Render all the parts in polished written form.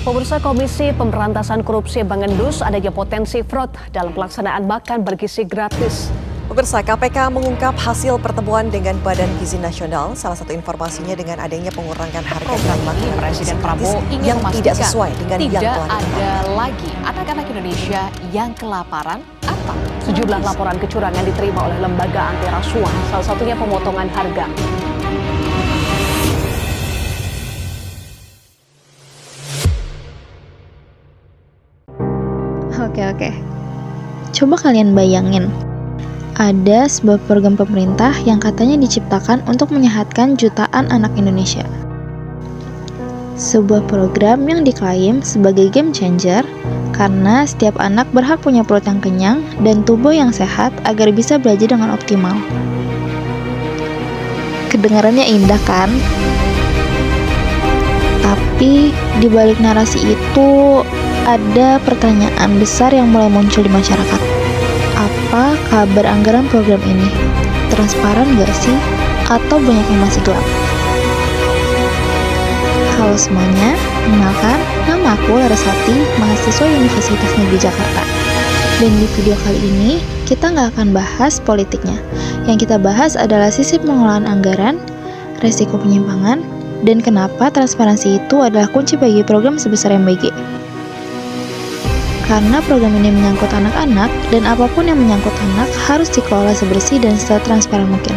Pemirsa, Komisi Pemberantasan Korupsi mengendus adanya potensi fraud dalam pelaksanaan makan bergizi gratis. Pemirsa, KPK mengungkap hasil pertemuan dengan Badan Gizi Nasional. Salah satu informasinya dengan adanya pengurangan harga bahan makanan Presiden Prabowo ingin yang tidak sesuai dengan yang telah ada lagi anak-anak Indonesia yang kelaparan atau sejumlah laporan kecurangan diterima oleh lembaga anti rasuah, salah satunya pemotongan harga. Oke. Coba kalian bayangin, ada sebuah program pemerintah yang katanya diciptakan untuk menyehatkan jutaan anak Indonesia. Sebuah program yang diklaim sebagai game changer karena setiap anak berhak punya perut yang kenyang dan tubuh yang sehat agar bisa belajar dengan optimal. Kedengarannya indah kan? Tapi di balik narasi itu ada pertanyaan besar yang mulai muncul di masyarakat. Apa kabar anggaran program ini? Transparan gak sih? Atau banyak yang masih gelap? Halo semuanya, kenalkan, nama aku Larasati, mahasiswa Universitas Negeri Jakarta. Dan di video kali ini, kita nggak akan bahas politiknya. Yang kita bahas adalah sisi pengelolaan anggaran, resiko penyimpangan, dan kenapa transparansi itu adalah kunci bagi program sebesar MBG. Karena program ini menyangkut anak-anak, dan apapun yang menyangkut anak harus dikelola sebersih dan setransparan mungkin.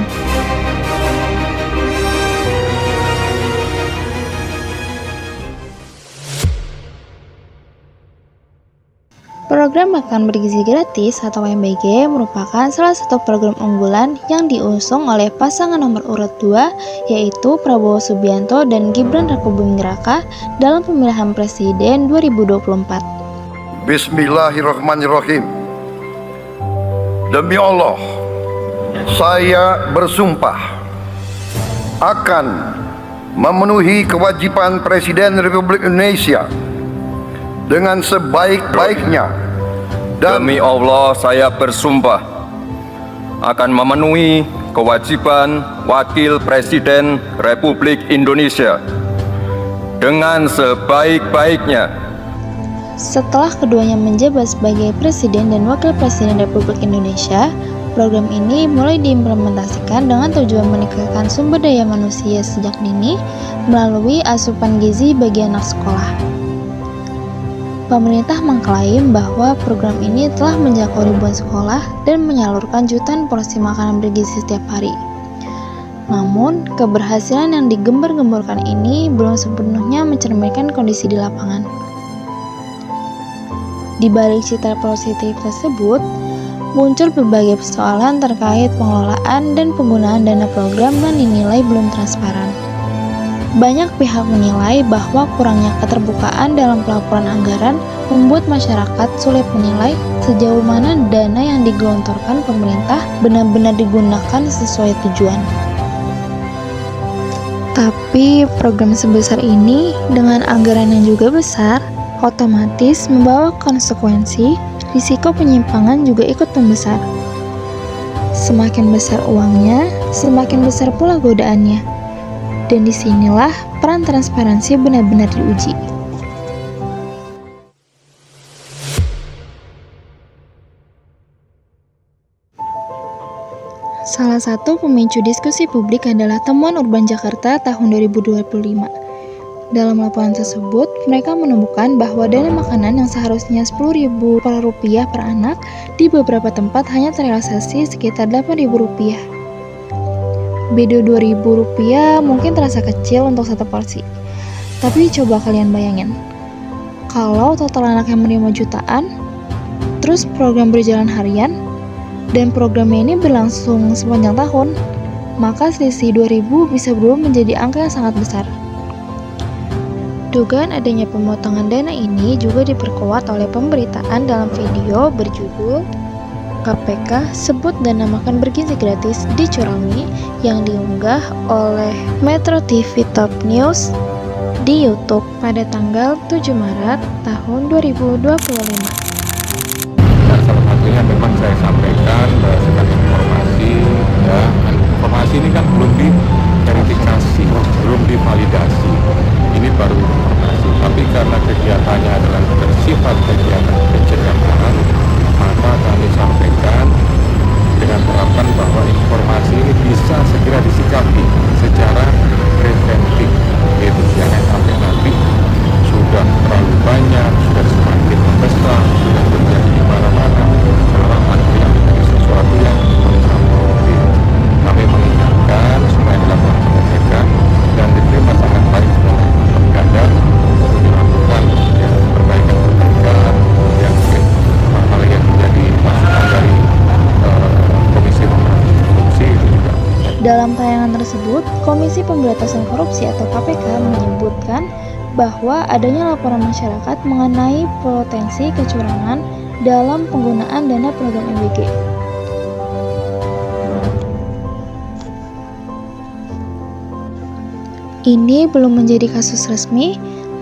Program Makan Bergizi Gratis atau MBG merupakan salah satu program unggulan yang diusung oleh pasangan nomor urut 2, yaitu Prabowo Subianto dan Gibran Rakabuming Raka dalam pemilihan presiden 2024. Bismillahirrahmanirrahim. Demi Allah, saya bersumpah akan memenuhi kewajiban Presiden Republik Indonesia dengan sebaik-baiknya. Demi Allah, saya bersumpah akan memenuhi kewajiban Wakil Presiden Republik Indonesia dengan sebaik-baiknya. Setelah keduanya menjabat sebagai Presiden dan Wakil Presiden Republik Indonesia, program ini mulai diimplementasikan dengan tujuan meningkatkan sumber daya manusia sejak dini melalui asupan gizi bagi anak sekolah. Pemerintah mengklaim bahwa program ini telah menjangkau ribuan sekolah dan menyalurkan jutaan porsi makanan bergizi setiap hari. Namun, keberhasilan yang digembar-gemborkan ini belum sepenuhnya mencerminkan kondisi di lapangan. Di balik citra positif tersebut, muncul berbagai persoalan terkait pengelolaan dan penggunaan dana program yang dinilai belum transparan. Banyak pihak menilai bahwa kurangnya keterbukaan dalam pelaporan anggaran membuat masyarakat sulit menilai sejauh mana dana yang digelontorkan pemerintah benar-benar digunakan sesuai tujuan. Tapi program sebesar ini dengan anggaran yang juga besar, otomatis membawa konsekuensi, risiko penyimpangan juga ikut membesar. Semakin besar uangnya, semakin besar pula godaannya. Dan disinilah peran transparansi benar-benar diuji. Salah satu pemicu diskusi publik adalah temuan Urban Jakarta tahun 2025. Dalam laporan tersebut, mereka menemukan bahwa dana makanan yang seharusnya Rp10.000 per anak di beberapa tempat hanya terrealisasi sekitar Rp8.000. Beda Rp2.000 mungkin terasa kecil untuk satu porsi. Tapi coba kalian bayangin, kalau total anak yang menerima jutaan, terus program berjalan harian, dan programnya ini berlangsung sepanjang tahun, maka selisih Rp2.000 bisa berubah menjadi angka yang sangat besar. Dugaan adanya pemotongan dana ini juga diperkuat oleh pemberitaan dalam video berjudul KPK sebut dana makan bergizi gratis dicurangi yang diunggah oleh Metro TV Top News di YouTube pada tanggal 7 Maret tahun 2025. Nah, salah satunya memang saya sampaikan berdasarkan informasi, ya, informasi ini kan belum diverifikasi, belum divalidasi. Ini baru informasi, tapi karena kegiatannya adalah bersifat kegiatan pencegahan, maka kami sampaikan dengan harapan bahwa informasi ini bisa segera disikapi secara preventif, yaitu jangan sampai nanti sudah terlalu banyak, sudah semakin membesar, sudah terjadi di mana-mana, malah akhirnya menjadi sesuatu yang kontraproduktif. Kami mengingatkan supaya dilakukan pengecekan dan diterima sangat baik oleh Pemkada untuk dilakukan perbaikan-perbaikan, kemudian mungkin hal-hal yang menjadi masukan dari Komisi Pemberantasan Korupsi itu juga. Dalam tayangan tersebut, Komisi Pemberantasan Korupsi atau KPK menyebutkan bahwa adanya laporan masyarakat mengenai potensi kecurangan dalam penggunaan dana program MBG. Ini belum menjadi kasus resmi,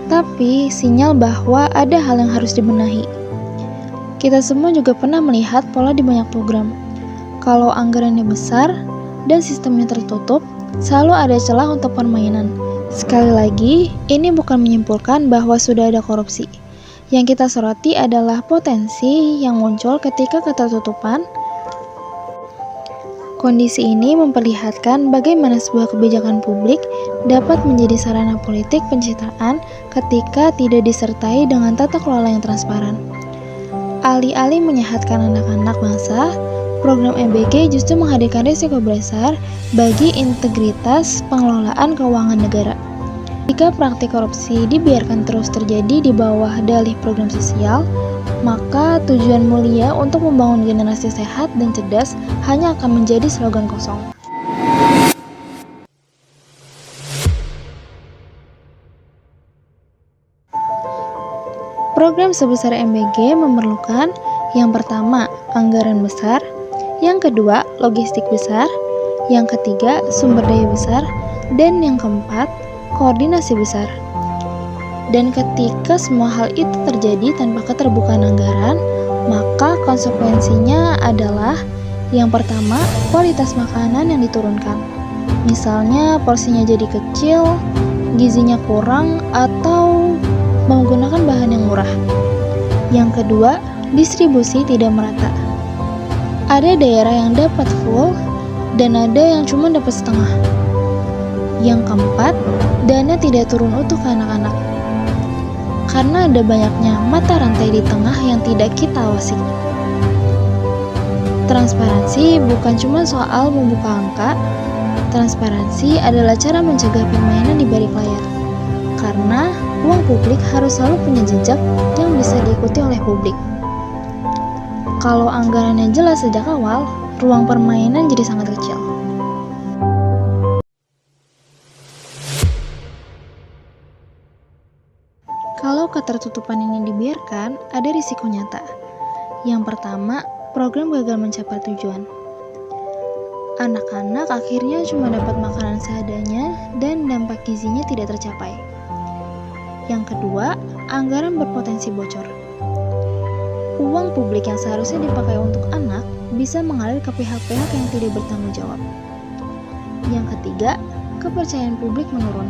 tapi sinyal bahwa ada hal yang harus dibenahi. Kita semua juga pernah melihat pola di banyak program. Kalau anggarannya besar dan sistemnya tertutup, selalu ada celah untuk permainan. Sekali lagi, ini bukan menyimpulkan bahwa sudah ada korupsi. Yang kita soroti adalah potensi yang muncul ketika ketertutupan. Kondisi ini memperlihatkan bagaimana sebuah kebijakan publik dapat menjadi sarana politik pencitraan ketika tidak disertai dengan tata kelola yang transparan. Alih-alih menyehatkan anak-anak bangsa, program MBG justru menghadirkan risiko besar bagi integritas pengelolaan keuangan negara. Jika praktik korupsi dibiarkan terus terjadi di bawah dalih program sosial, maka tujuan mulia untuk membangun generasi sehat dan cerdas hanya akan menjadi slogan kosong. Program sebesar MBG memerlukan yang pertama, anggaran besar, yang kedua, logistik besar, yang ketiga, sumber daya besar, dan yang keempat, koordinasi besar. Dan ketika semua hal itu terjadi tanpa keterbukaan anggaran, maka konsekuensinya adalah yang pertama, kualitas makanan yang diturunkan. Misalnya porsinya jadi kecil, gizinya kurang, atau menggunakan bahan yang murah. Yang kedua, distribusi tidak merata. Ada daerah yang dapat full dan ada yang cuma dapat setengah. Yang keempat, dana tidak turun utuh ke anak-anak. Karena ada banyaknya mata rantai di tengah yang tidak kita awasi. Transparansi bukan cuma soal membuka angka. Transparansi adalah cara mencegah permainan di balik layar. Karena uang publik harus selalu punya jejak yang bisa diikuti oleh publik. Kalau anggarannya jelas sejak awal, ruang permainan jadi sangat kecil. Kalau ketertutupan ini dibiarkan, ada risiko nyata. Yang pertama, program gagal mencapai tujuan. Anak-anak akhirnya cuma dapat makanan seadanya dan dampak gizinya tidak tercapai. Yang kedua, anggaran berpotensi bocor. Uang publik yang seharusnya dipakai untuk anak bisa mengalir ke pihak-pihak yang tidak bertanggung jawab. Yang ketiga, kepercayaan publik menurun.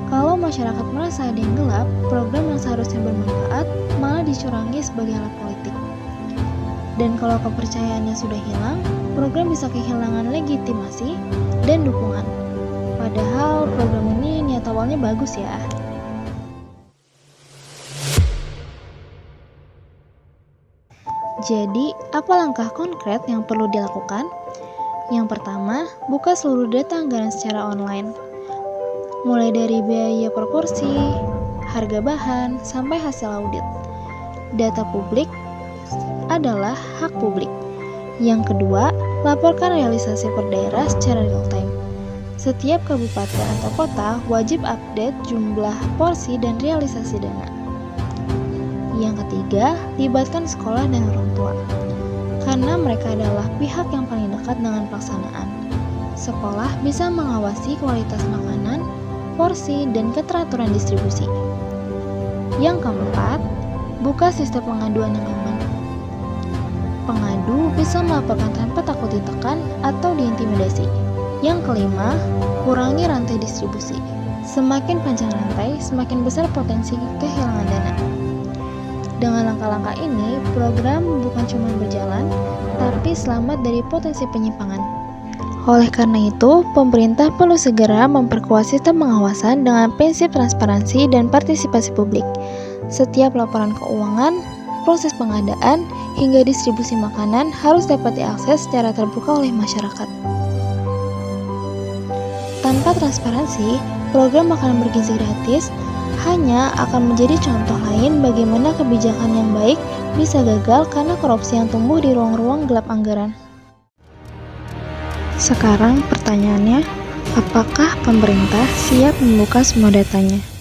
Kalau masyarakat merasa ada yang gelap, program yang seharusnya bermanfaat malah dicurangi sebagai alat politik. Dan kalau kepercayaannya sudah hilang, program bisa kehilangan legitimasi dan dukungan. Padahal program ini niat awalnya bagus ya. Jadi, apa langkah konkret yang perlu dilakukan? Yang pertama, buka seluruh data anggaran secara online. Mulai dari biaya proporsi, harga bahan, sampai hasil audit. Data publik adalah hak publik. Yang kedua, laporkan realisasi per daerah secara real time. Setiap kabupaten atau kota wajib update jumlah porsi dan realisasi dana. Yang ketiga, libatkan sekolah dan orang tua, karena mereka adalah pihak yang paling dekat dengan pelaksanaan. Sekolah bisa mengawasi kualitas makanan, porsi, dan keteraturan distribusi. Yang keempat, buka sistem pengaduan yang aman. Pengadu bisa melaporkan tanpa takut ditekan atau diintimidasi. Yang kelima, kurangi rantai distribusi. Semakin panjang rantai, semakin besar potensi kehilangan dana. Dengan langkah-langkah ini, program bukan cuma berjalan, tapi selamat dari potensi penyimpangan. Oleh karena itu, pemerintah perlu segera memperkuat sistem pengawasan dengan prinsip transparansi dan partisipasi publik. Setiap laporan keuangan, proses pengadaan, hingga distribusi makanan harus dapat diakses secara terbuka oleh masyarakat. Tanpa transparansi, program makanan bergizi gratis hanya akan menjadi contoh lain bagaimana kebijakan yang baik bisa gagal karena korupsi yang tumbuh di ruang-ruang gelap anggaran. Sekarang pertanyaannya, apakah pemerintah siap membuka semua datanya?